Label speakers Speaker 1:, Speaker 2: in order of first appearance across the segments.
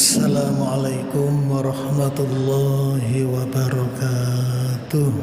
Speaker 1: Assalamualaikum warahmatullahi wabarakatuh.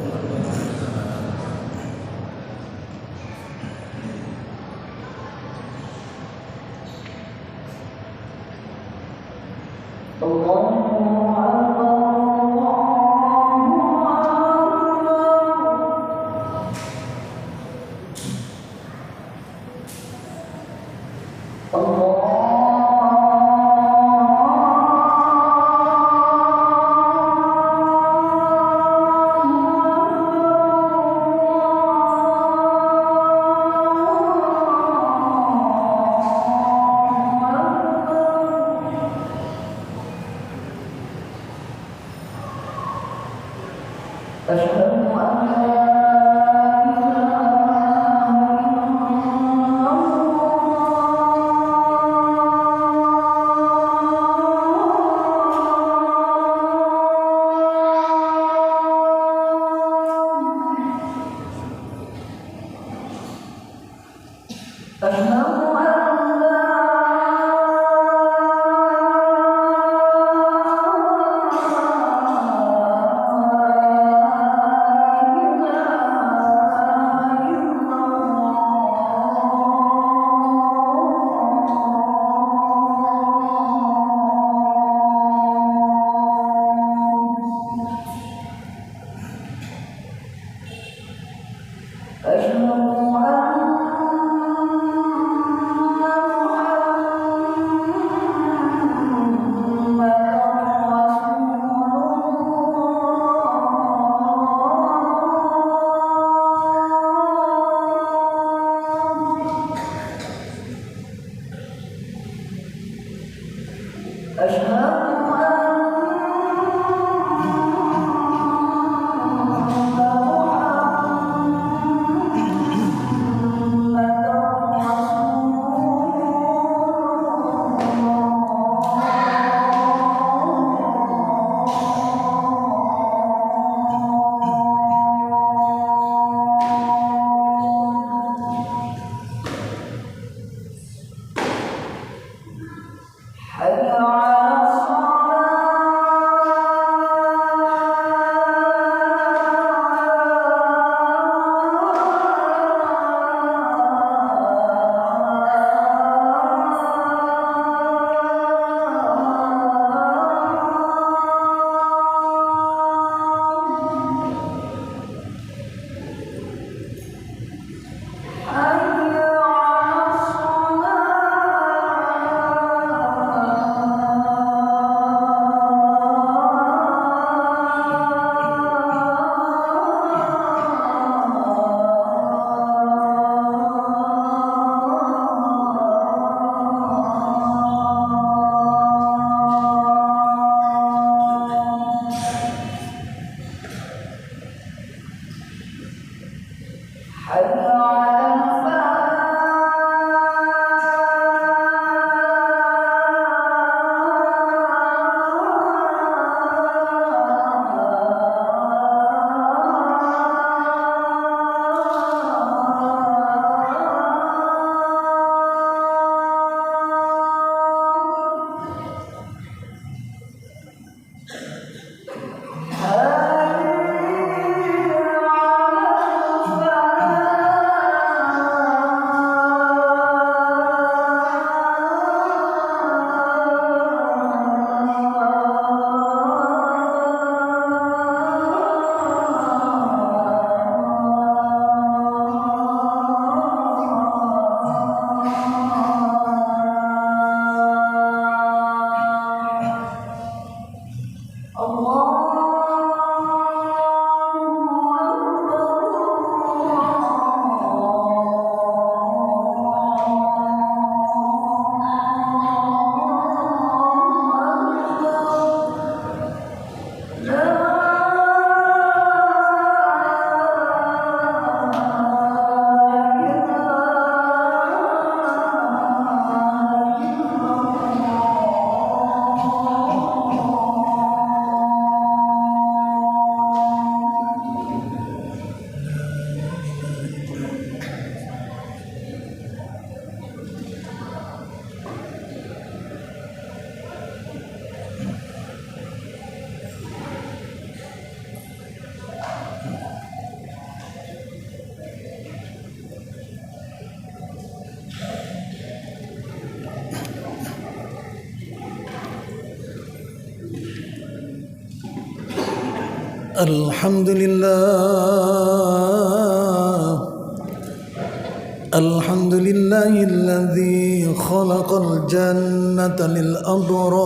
Speaker 1: Alhamdulillahilladzi khalaqal jannata lil abrar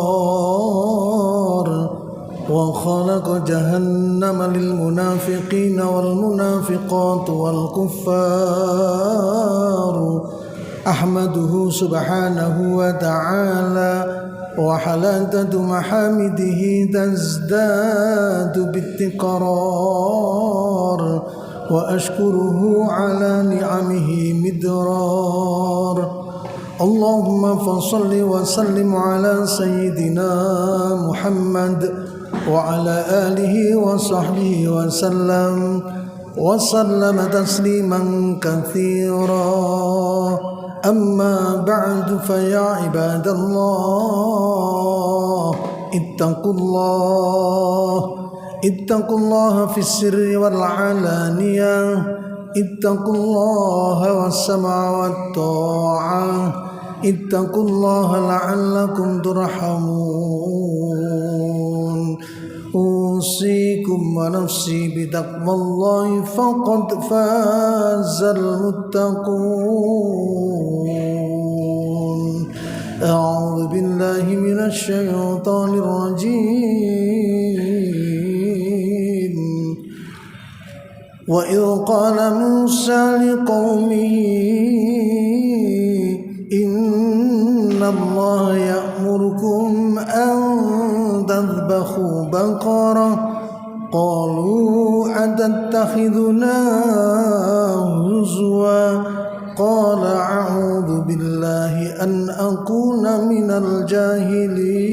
Speaker 1: wa khalaqa jahannama lil munafiqina wal munafiqati wal kuffar. Ahmaduhu subhanahu wa ta'ala wa halatatu mahamidihi tazdadu bittiqrar wa ashkuruhu ala ni'amihi midrar. Allahumma fasalli wa sallim ala sayyidina Muhammad wa ala alihi wa sahbihi wa sallam wa sallama tasliman katsira. Amma ba'du fa ya ibadallah ittaqullaha fis sirri wal alaniyah, ittaqullaha was sam'a wat ta'ah, ittaqullaha la'allakum turhamun. Usikum wa nafsi bitaqwallahi faqad fazal muttaqun. A'udzu billahi minasy syaithanir rajim. Wa idh qala Musa liqaumihi inna Allaha ya'murukum an tadhbahu baqarah qalu atattakhidhuna huzwa qala a'udzu billahi an akuna minal jahilin.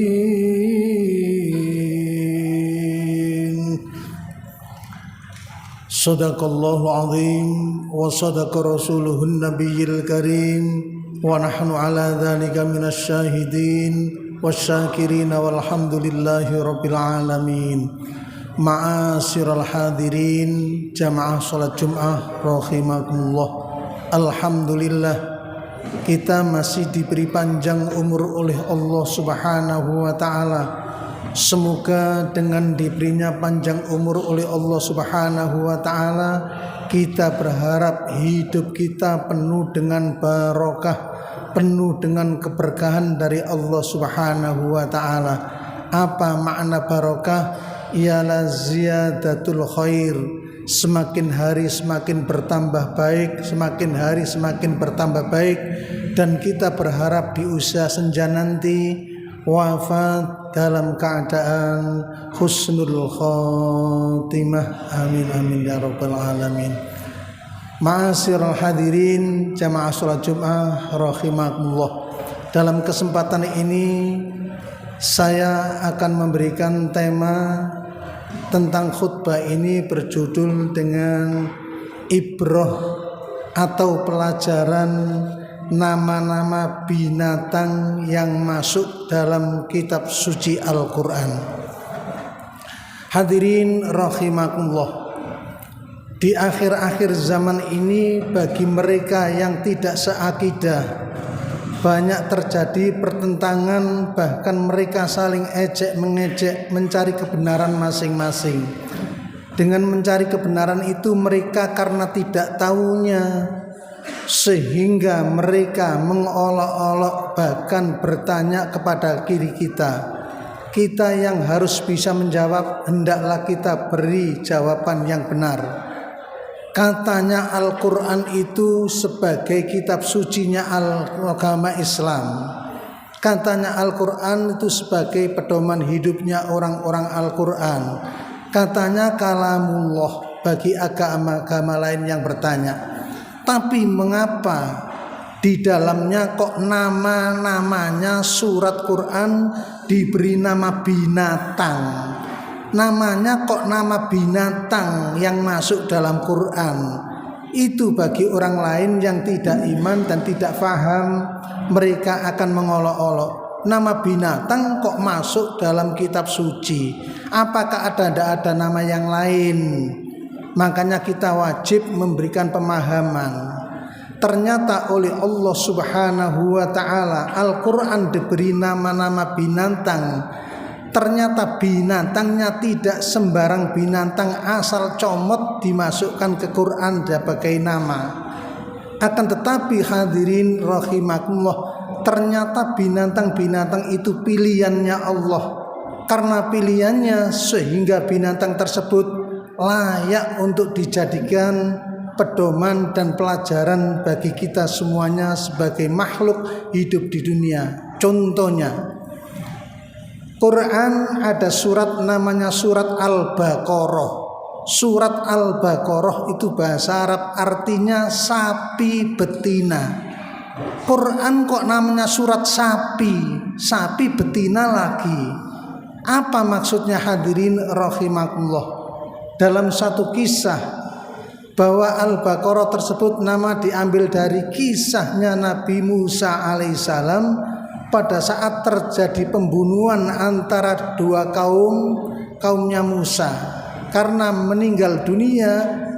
Speaker 1: Sadaqallahu azim wa sadaqa rasuluhun nabiyil karim wa nahnu ala dhalika minasy syahidin wasyakirin walhamdulillahi rabbil alamin. Ma'asyiral hadirin jamaah salat Jumat rahimakumullah. Alhamdulillah kita masih diberi panjang umur oleh Allah Subhanahu wa taala. Semoga dengan diberinya panjang umur oleh Allah Subhanahu wa taala, kita berharap hidup kita penuh dengan barokah, penuh dengan keberkahan dari Allah Subhanahu wa taala. Apa makna barokah? Ialah ziyadatul khair. Semakin hari semakin bertambah baik, semakin hari semakin bertambah baik, dan kita berharap di usia senja nanti wafat dalam keadaan husnul khatimah. Amin amin ya rabbal alamin. Ma'asyiral hadirin jamaah salat Jumat rahimakumullah. Dalam kesempatan ini saya akan memberikan tema tentang khutbah ini berjudul dengan ibrah atau pelajaran nama-nama binatang yang masuk dalam kitab suci Al-Quran. Hadirin rahimakumullah, di akhir-akhir zaman ini bagi mereka yang tidak seakidah banyak terjadi pertentangan, bahkan mereka saling ejek mengejek mencari kebenaran masing-masing. Dengan mencari kebenaran itu mereka karena tidak tahunya, sehingga mereka mengolok-olok bahkan bertanya kepada diri kita. Kita yang harus bisa menjawab, hendaklah kita beri jawaban yang benar. Katanya Al-Quran itu sebagai kitab sucinya agama Islam. Katanya Al-Quran itu sebagai pedoman hidupnya orang-orang Al-Quran. Katanya kalamullah bagi agama-agama lain yang bertanya. Tapi mengapa di dalamnya kok nama-namanya surat Quran diberi nama binatang? Namanya kok nama binatang yang masuk dalam Quran. Itu bagi orang lain yang tidak iman dan tidak faham, mereka akan mengolok-olok. Nama binatang kok masuk dalam kitab suci? Apakah ada nama yang lain? Makanya kita wajib memberikan pemahaman. Ternyata oleh Allah Subhanahu wa ta'ala Al-Quran diberi nama-nama binatang ternyata binatangnya tidak sembarang binatang asal comot dimasukkan ke Quran sebagai nama. Akan tetapi hadirin rahimakumullah, ternyata binatang-binatang itu pilihannya Allah. Karena pilihannya sehingga binatang tersebut layak untuk dijadikan pedoman dan pelajaran bagi kita semuanya sebagai makhluk hidup di dunia. Contohnya, Quran ada surat namanya surat Al-Baqarah. Surat Al-Baqarah itu bahasa Arab artinya sapi betina. Quran kok namanya surat sapi betina lagi. Apa maksudnya hadirin rahimakumullah? Dalam satu kisah bahwa Al-Baqarah tersebut nama diambil dari kisahnya Nabi Musa alaihissalam pada saat terjadi pembunuhan antara dua kaumnya Musa karena meninggal dunia,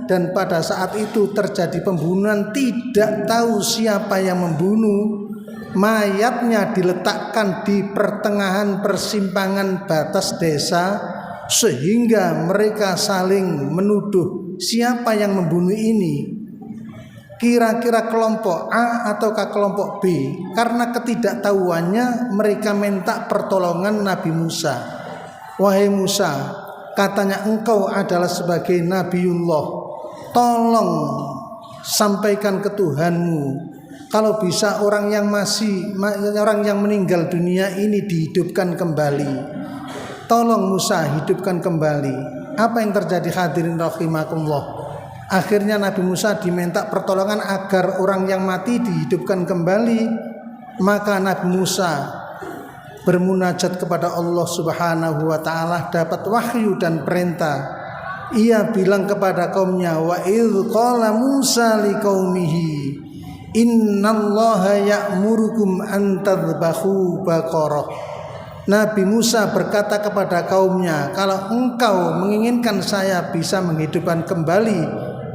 Speaker 1: dan pada saat itu terjadi pembunuhan tidak tahu siapa yang membunuh. Mayatnya diletakkan di pertengahan persimpangan batas desa sehingga mereka saling menuduh siapa yang membunuh ini, kira-kira kelompok A ataukah kelompok B. Karena ketidaktahuannya mereka minta pertolongan Nabi Musa. Wahai Musa, katanya engkau adalah sebagai Nabiullah, tolong sampaikan ke Tuhanmu kalau bisa orang yang meninggal dunia ini dihidupkan kembali. Tolong Musa hidupkan kembali. Apa yang terjadi hadirin rahimakumullah? Akhirnya Nabi Musa diminta pertolongan agar orang yang mati dihidupkan kembali. Maka Nabi Musa bermunajat kepada Allah Subhanahu wa taala, dapat wahyu dan perintah. Ia bilang kepada kaumnya, wa idz qala Musa liqaumihi innallaha ya'murukum an tadhbahu baqarah. Nabi Musa berkata kepada kaumnya, kalau engkau menginginkan saya bisa menghidupkan kembali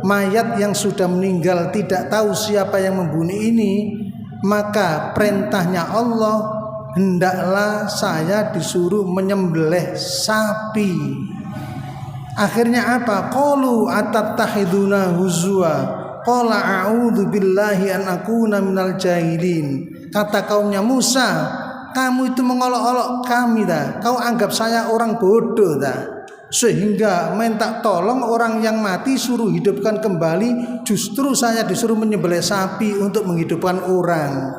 Speaker 1: mayat yang sudah meninggal, tidak tahu siapa yang membunuh ini, maka perintahnya Allah, hendaklah saya disuruh menyembelih sapi. Akhirnya apa? Qalu atattahiduna huzwa qala a'udzu billahi an akuna minal jahilin. Kata kaumnya, Musa, kamu itu mengolok-olok kami dah. Kau anggap saya orang bodoh dah, sehingga minta tolong orang yang mati suruh hidupkan kembali, justru saya disuruh menyembelih sapi untuk menghidupkan orang.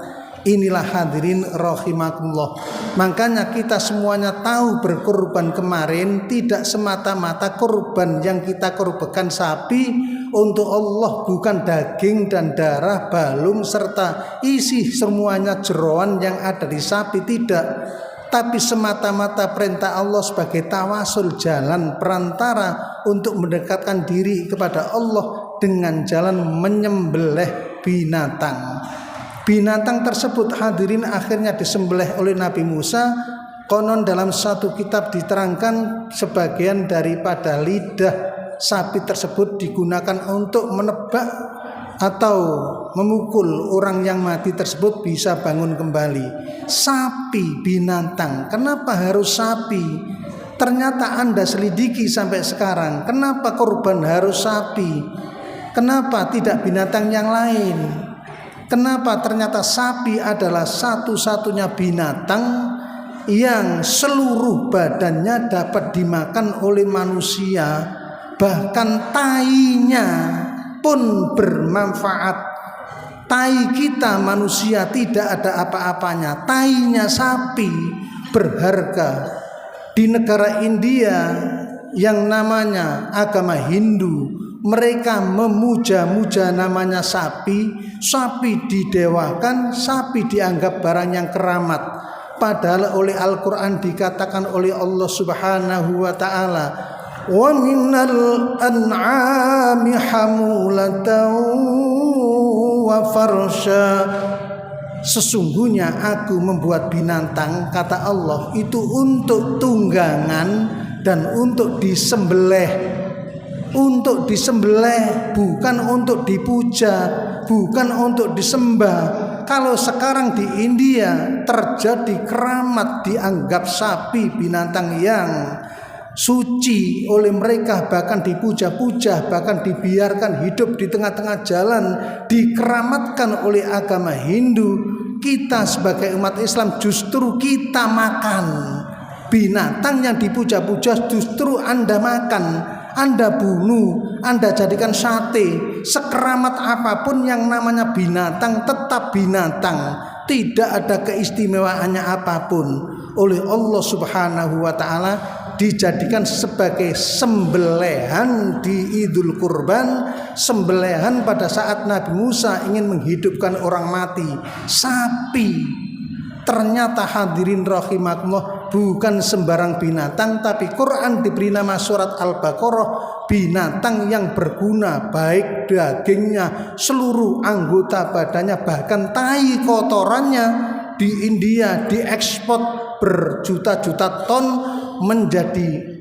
Speaker 1: Inilah hadirin rahimakumullah. Makanya kita semuanya tahu berkorban kemarin tidak semata-mata korban yang kita korbankan sapi untuk Allah, bukan daging dan darah, balung serta isi semuanya jeroan yang ada di sapi, tidak. Tapi semata-mata perintah Allah sebagai tawasul, jalan perantara untuk mendekatkan diri kepada Allah dengan jalan menyembelih binatang. Binatang tersebut hadirin akhirnya disembelih oleh Nabi Musa. Konon dalam satu kitab diterangkan sebagian daripada lidah sapi tersebut digunakan untuk menebak atau memukul orang yang mati tersebut bisa bangun kembali. Sapi binatang, kenapa harus sapi? Ternyata Anda selidiki sampai sekarang, kenapa korban harus sapi? Kenapa tidak binatang yang lain? Kenapa ternyata sapi adalah satu-satunya binatang yang seluruh badannya dapat dimakan oleh manusia, bahkan tainya pun bermanfaat. Tai kita manusia tidak ada apa-apanya, tainya sapi berharga. Di negara India yang namanya agama Hindu, mereka memuja-muja namanya sapi. Sapi didewakan, sapi dianggap barang yang keramat. Padahal oleh Al-Quran dikatakan oleh Allah Subhanahu wa ta'ala, wa minal an'ami hamulatan wa farsha. Sesungguhnya aku membuat binatang, kata Allah, itu untuk tunggangan dan untuk disembelih. Untuk disembelih, bukan untuk dipuja, bukan untuk disembah. Kalau sekarang di India terjadi keramat, dianggap sapi binatang yang suci oleh mereka, bahkan dipuja-puja, bahkan dibiarkan hidup di tengah-tengah jalan, dikeramatkan oleh agama Hindu. Kita sebagai umat Islam justru kita makan binatang yang dipuja-puja, justru Anda makan, Anda bunuh, Anda jadikan sate. Sekeramat apapun yang namanya binatang tetap binatang, tidak ada keistimewaannya apapun. Oleh Allah Subhanahu wa taala dijadikan sebagai sembelihan di Idul Kurban, sembelihan pada saat Nabi Musa ingin menghidupkan orang mati, sapi. Ternyata hadirin rahimakumullah, bukan sembarang binatang, tapi Quran diberi nama surat Al-Baqarah, binatang yang berguna, baik dagingnya, seluruh anggota badannya, bahkan tai kotorannya di India diekspor berjuta-juta ton menjadi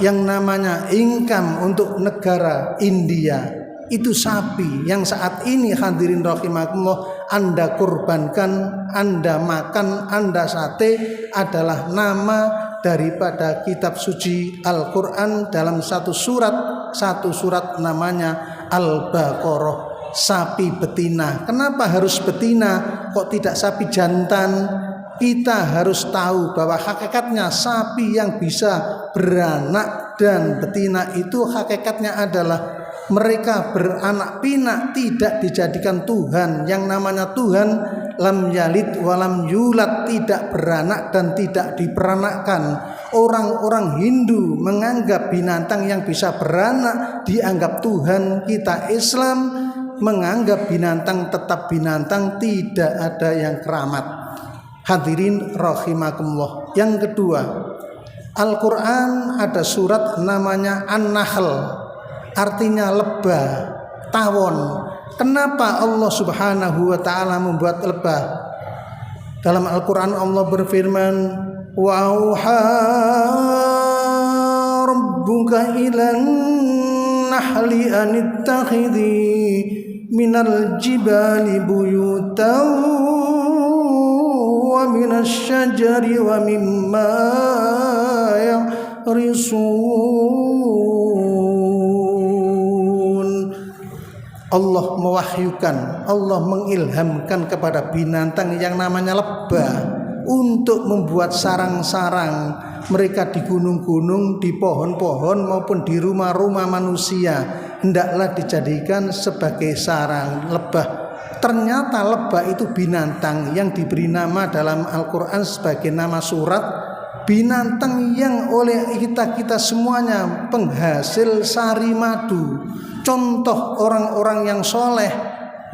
Speaker 1: yang namanya income untuk negara India. Itu sapi yang saat ini hadirin rahimakumullah Anda kurbankan, Anda makan, Anda sate adalah nama daripada kitab suci Al-Quran dalam satu surat namanya Al-Baqarah, sapi betina. Kenapa harus betina? Kok tidak sapi jantan? Kita harus tahu bahwa hakikatnya sapi yang bisa beranak dan betina itu hakikatnya adalah mereka beranak pinak, tidak dijadikan Tuhan. Yang namanya Tuhan lam yalid walam yulad, tidak beranak dan tidak diperanakkan. Orang-orang Hindu menganggap binatang yang bisa beranak dianggap Tuhan. Kita Islam menganggap binatang tetap binatang, tidak ada yang keramat. Hadirin rahimakumullah. Yang kedua, Al-Quran ada surat namanya An-Nahl, artinya lebah, tawon. Kenapa Allah Subhanahu wa ta'ala membuat lebah? Dalam Al-Quran Allah berfirman, wa auha rabbuka ilan nahli anittakhidhi minal jibali buyutan wa minas syajari wa mimma ya'risun. Allah mewahyukan, Allah mengilhamkan kepada binatang yang namanya lebah untuk membuat sarang-sarang. Mereka di gunung-gunung, di pohon-pohon maupun di rumah-rumah manusia hendaklah dijadikan sebagai sarang lebah. Ternyata lebah itu binatang yang diberi nama dalam Al-Quran sebagai nama surat, binatang yang oleh kita semuanya penghasil sari madu. Contoh orang-orang yang soleh,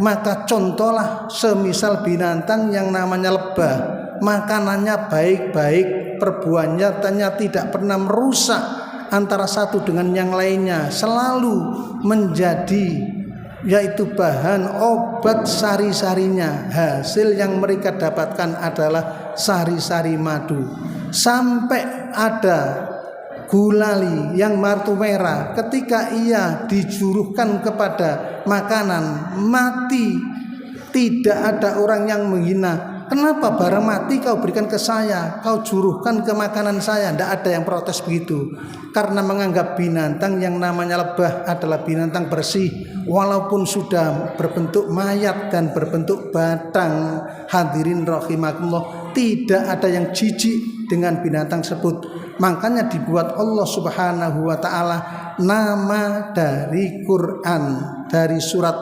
Speaker 1: maka contohlah semisal binatang yang namanya lebah. Makanannya baik-baik, perbuatannya tidak pernah merusak antara satu dengan yang lainnya, selalu menjadi yaitu bahan obat sari-sarinya. Hasil yang mereka dapatkan adalah sari-sari madu. Sampai ada gulali yang martu merah, ketika ia dijuruhkan kepada makanan mati, tidak ada orang yang menghina. Kenapa barang mati kau berikan ke saya, kau juruhkan ke makanan saya? Tidak ada yang protes begitu, karena menganggap binatang yang namanya lebah adalah binatang bersih, walaupun sudah berbentuk mayat dan berbentuk batang. Hadirin rahimakumullah, tidak ada yang jijik dengan binatang tersebut. Makanya dibuat Allah Subhanahu wa ta'ala nama dari Quran, dari surat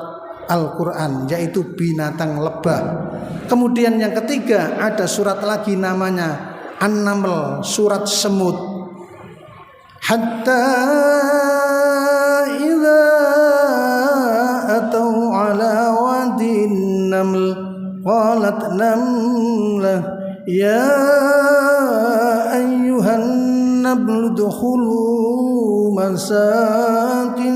Speaker 1: Al-Quran, yaitu binatang lebah. Kemudian yang ketiga ada surat lagi namanya An-Naml, surat semut. Hatta idza atau ala wadin naml qalat namlah ya ayyuhan nablu dukhulu masakinakum.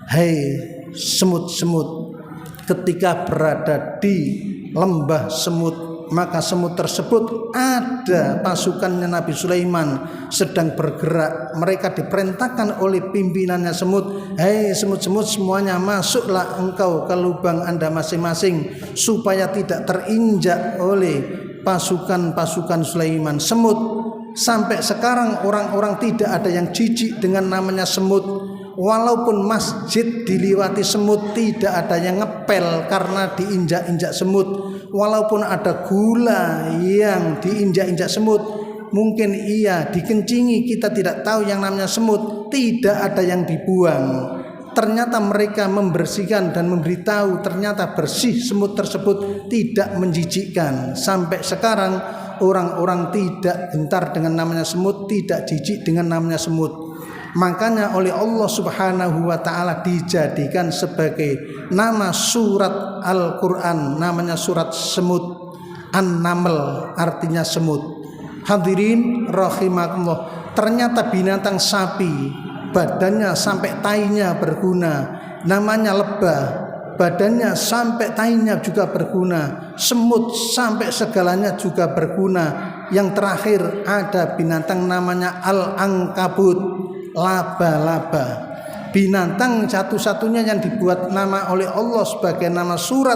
Speaker 1: Hai semut-semut, ketika berada di lembah semut, maka semut tersebut ada pasukannya Nabi Sulaiman sedang bergerak. Mereka diperintahkan oleh pimpinannya semut, hei semut-semut semuanya masuklah engkau ke lubang anda masing-masing supaya tidak terinjak oleh pasukan-pasukan Sulaiman. Semut sampai sekarang orang-orang tidak ada yang jijik dengan namanya semut. Walaupun masjid diliwati semut, tidak ada yang ngepel karena diinjak-injak semut. Walaupun ada gula yang diinjak-injak semut, mungkin ia dikencingi, kita tidak tahu yang namanya semut, tidak ada yang dibuang. Ternyata mereka membersihkan dan memberitahu, ternyata bersih semut tersebut, tidak menjijikkan. Sampai sekarang orang-orang tidak gentar dengan namanya semut, tidak jijik dengan namanya semut. Makanya oleh Allah Subhanahu wa ta'ala dijadikan sebagai nama surat Al-Quran, namanya surat semut. An-Naml artinya semut. Hadirin rahimakumullah, ternyata binatang sapi badannya sampai tainya berguna, namanya lebah, badannya sampai tainya juga berguna. Semut sampai segalanya juga berguna. Yang terakhir ada binatang namanya Al-Ankabut, laba-laba. Binatang satu-satunya yang dibuat nama oleh Allah sebagai nama surat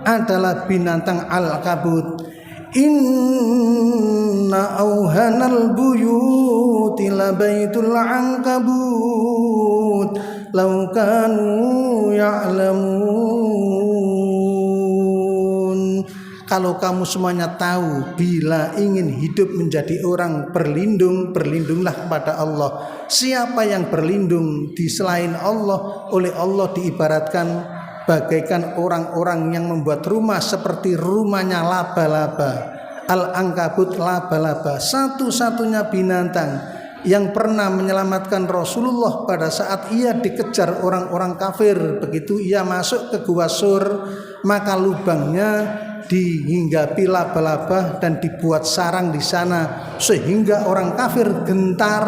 Speaker 1: adalah binatang Al-Kabut. Inna auhanal buyuti labaitul ankabut law kanu ya'lamun. Kalau kamu semuanya tahu, bila ingin hidup menjadi orang berlindung, berlindunglah kepada Allah. Siapa yang berlindung di selain Allah, oleh Allah diibaratkan bagaikan orang-orang yang membuat rumah seperti rumahnya laba-laba. Al-Ankabut, laba-laba, satu-satunya binatang yang pernah menyelamatkan Rasulullah pada saat ia dikejar orang-orang kafir. Begitu ia masuk ke Gua Sur, maka lubangnya dihinggapi laba-laba dan dibuat sarang di sana, sehingga orang kafir gentar.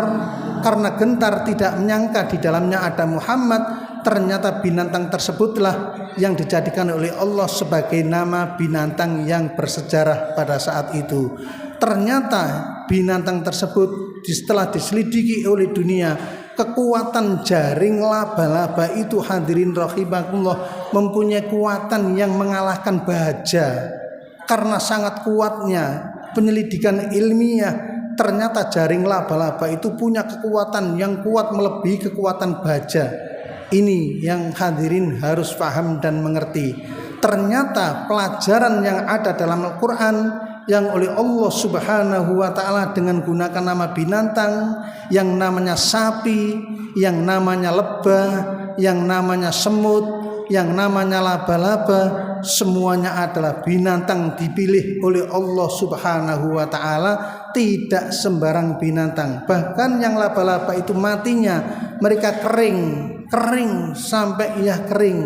Speaker 1: Karena gentar tidak menyangka di dalamnya ada Muhammad, ternyata binatang tersebutlah yang dijadikan oleh Allah sebagai nama binatang yang bersejarah pada saat itu. Ternyata binatang tersebut setelah diselidiki oleh dunia, kekuatan jaring laba-laba itu, hadirin rahimakumullah, mempunyai kekuatan yang mengalahkan baja. Karena sangat kuatnya penyelidikan ilmiah, ternyata jaring laba-laba itu punya kekuatan yang kuat melebihi kekuatan baja. Ini yang hadirin harus paham dan mengerti. Ternyata pelajaran yang ada dalam Al-Quran yang oleh Allah Subhanahu wa ta'ala dengan gunakan nama binatang, yang namanya sapi, yang namanya lebah, yang namanya semut, yang namanya laba-laba, semuanya adalah binatang dipilih oleh Allah Subhanahu wa ta'ala, tidak sembarang binatang. Bahkan yang laba-laba itu matinya mereka kering sampai ia kering,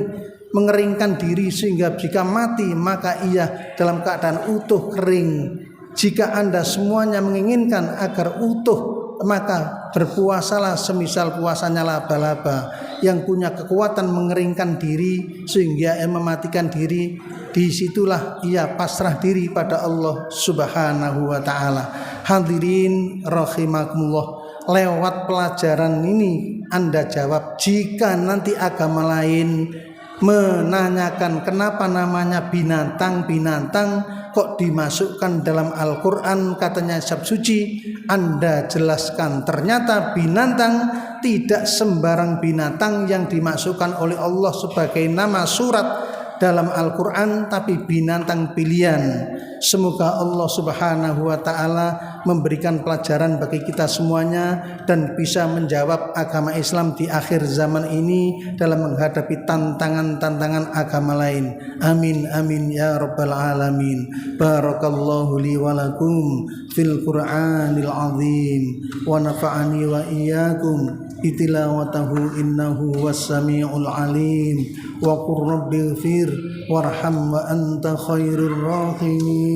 Speaker 1: mengeringkan diri sehingga jika mati maka ia dalam keadaan utuh kering. Jika Anda semuanya menginginkan agar utuh, maka berpuasalah semisal puasanya laba-laba yang punya kekuatan mengeringkan diri sehingga ia mematikan diri. Disitulah ia pasrah diri pada Allah Subhanahu wa ta'ala. Hadirin rahimakumullah, lewat pelajaran ini Anda jawab jika nanti agama lain menanyakan kenapa namanya binatang-binatang kok dimasukkan dalam Al-Quran, katanya kitab suci, Anda jelaskan ternyata binatang tidak sembarang binatang yang dimasukkan oleh Allah sebagai nama surat dalam Al-Quran, tapi binatang pilihan. Semoga Allah Subhanahu wa ta'ala memberikan pelajaran bagi kita semuanya dan bisa menjawab agama Islam di akhir zaman ini dalam menghadapi tantangan-tantangan agama lain. Amin amin ya rabbal alamin. Barakallahu li wa lakum fil Qur'anil azim wa nafa'ani wa iyyakum bitilawatahu innahu was-sami'ul alim. Wa qur rabbighfir warham wa anta khairur rahimin.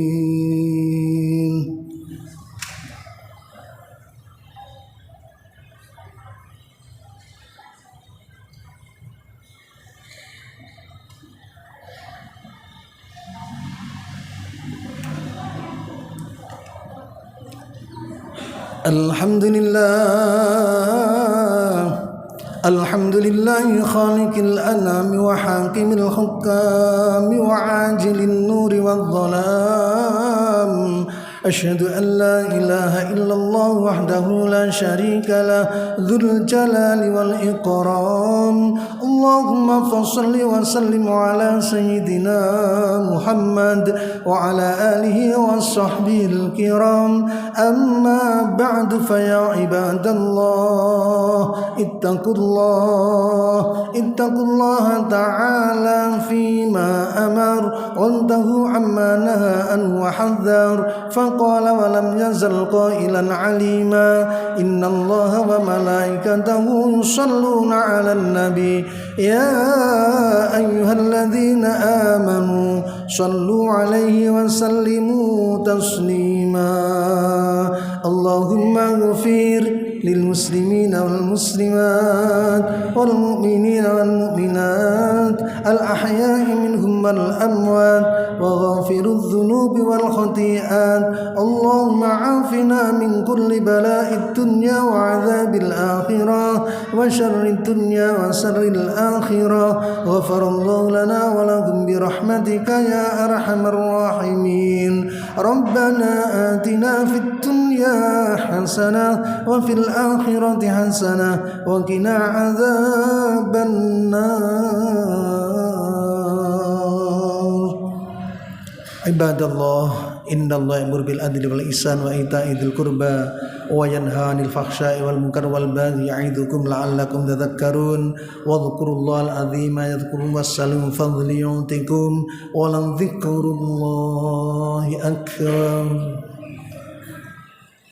Speaker 1: الحمد لله خالق الأنام وحاكم الحكام وعاجل النور والظلام أشهد أن لا إله إلا الله وحده لا شريك له ذو الجلال والإكرام اللهم فصل وسلم على سيدنا محمد وعلى آله وصحبه الكرام أما بعد فيا عباد الله اتقوا الله تعالى فيما أمر وانتهوا عما نهى عنه وحذر فقال ولم يزل قائلا عليما إن الله وملائكته يصلون على النبي يا أيها الذين آمنوا صلوا عليه وسلموا تسليما اللهم اغفر للمسلمين والمسلمات والمؤمنين والمؤمنات الأحياء منهم والأموات وغافر الذنوب والخطيئات اللهم عافنا من كل بلاء الدنيا وعذاب الآخرة وشر الدنيا وشر الآخرة غفر الله لنا ولكم برحمتك يا أرحم الراحمين ربنا آتنا في الدنيا حسنة وفي الآخرة حسنة وقنا عذاب النار عباد الله إن الله يأمر بالعدل والإحسان وإيتاء ذي القربى وينهى عن الفحشاء والمنكر والبغي يعظكم لعلكم تذكرون واذكروا الله العظيم يذكركم واسألوه من فضله يعطكم ولذكر الله أكبر